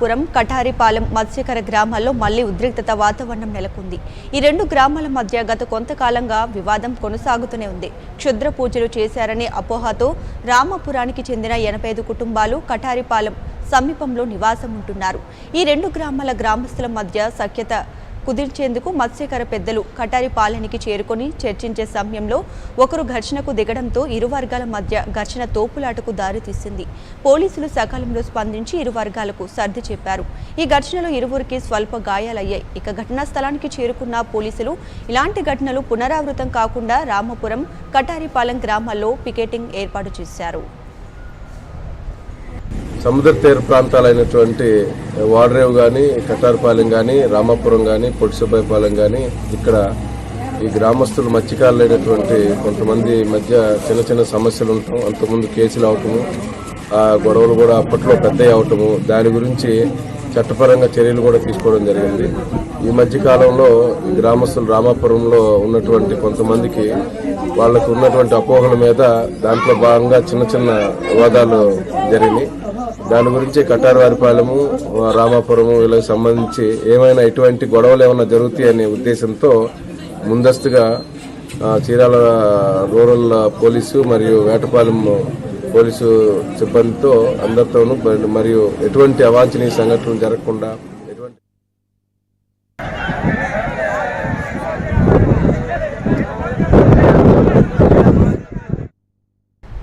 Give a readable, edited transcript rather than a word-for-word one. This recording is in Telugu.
పురం కటారిపాలెం మత్స్యకర గ్రామాల్లో మళ్లీ ఉద్రిక్తత వాతావరణం నెలకొంది. ఈ రెండు గ్రామాల మధ్య గత కొంతకాలంగా వివాదం కొనసాగుతూనే ఉంది. క్షుద్ర పూజలు చేశారనే అపోహతో రామపురానికి చెందిన 85 కుటుంబాలు కటారిపాలెం సమీపంలో నివాసం ఉంటున్నారు. ఈ రెండు గ్రామాల గ్రామస్తుల మధ్య సఖ్యత కుదిర్చేందుకు మత్స్యకర పెద్దలు కటారిపాలెనికి చేరుకొని చర్చించే సమయంలో ఒకరు ఘర్షణకు దిగడంతో ఇరు వర్గాల మధ్య ఘర్షణ తోపులాటకు దారితీసింది. పోలీసులు సకాలంలో స్పందించి ఇరు వర్గాలకు సర్ది చెప్పారు. ఈ ఘర్షణలో ఇరువురికి స్వల్ప గాయాలయ్యాయి. ఇక ఘటనా స్థలానికి చేరుకున్న పోలీసులు ఇలాంటి ఘటనలు పునరావృతం కాకుండా రామపురం కటారిపాలెం గ్రామాల్లో పికెటింగ్ ఏర్పాటు చేశారు. సముద్ర తీర ప్రాంతాలైనటువంటి వాడరేవు కానీ, కటారిపాలెం కానీ, రామాపురం కానీ, పొడిసుబాయిపాలెం కానీ ఇక్కడ ఈ గ్రామస్తులు మత్స్యకారులైనటువంటి కొంతమంది మధ్య చిన్న చిన్న సమస్యలు ఉండటం, అంతకుముందు కేసులు అవటము, ఆ గొడవలు కూడా అప్పట్లో పెద్దవి అవటము, దాని గురించి చట్టపరంగా చర్యలు కూడా తీసుకోవడం జరిగింది. ఈ మధ్యకాలంలో గ్రామస్తులు రామాపురంలో ఉన్నటువంటి కొంతమందికి వాళ్లకు ఉన్నటువంటి అపోహల మీద దాంట్లో భాగంగా చిన్న చిన్న వివాదాలు జరిగినాయి. దాని గురించి కటారిపాలెము, రామాపురము వీళ్ళకి సంబంధించి ఏమైనా ఇటువంటి గొడవలు ఏమైనా జరుగుతాయనే ఉద్దేశంతో ముందస్తుగా చీరాల రూరల్ పోలీసు మరియు వేటపాలెం పోలీసు సిబ్బందితో అందరితోనూ మరియు ఎటువంటి అవాంఛనీయ సంఘటనలు జరగకుండా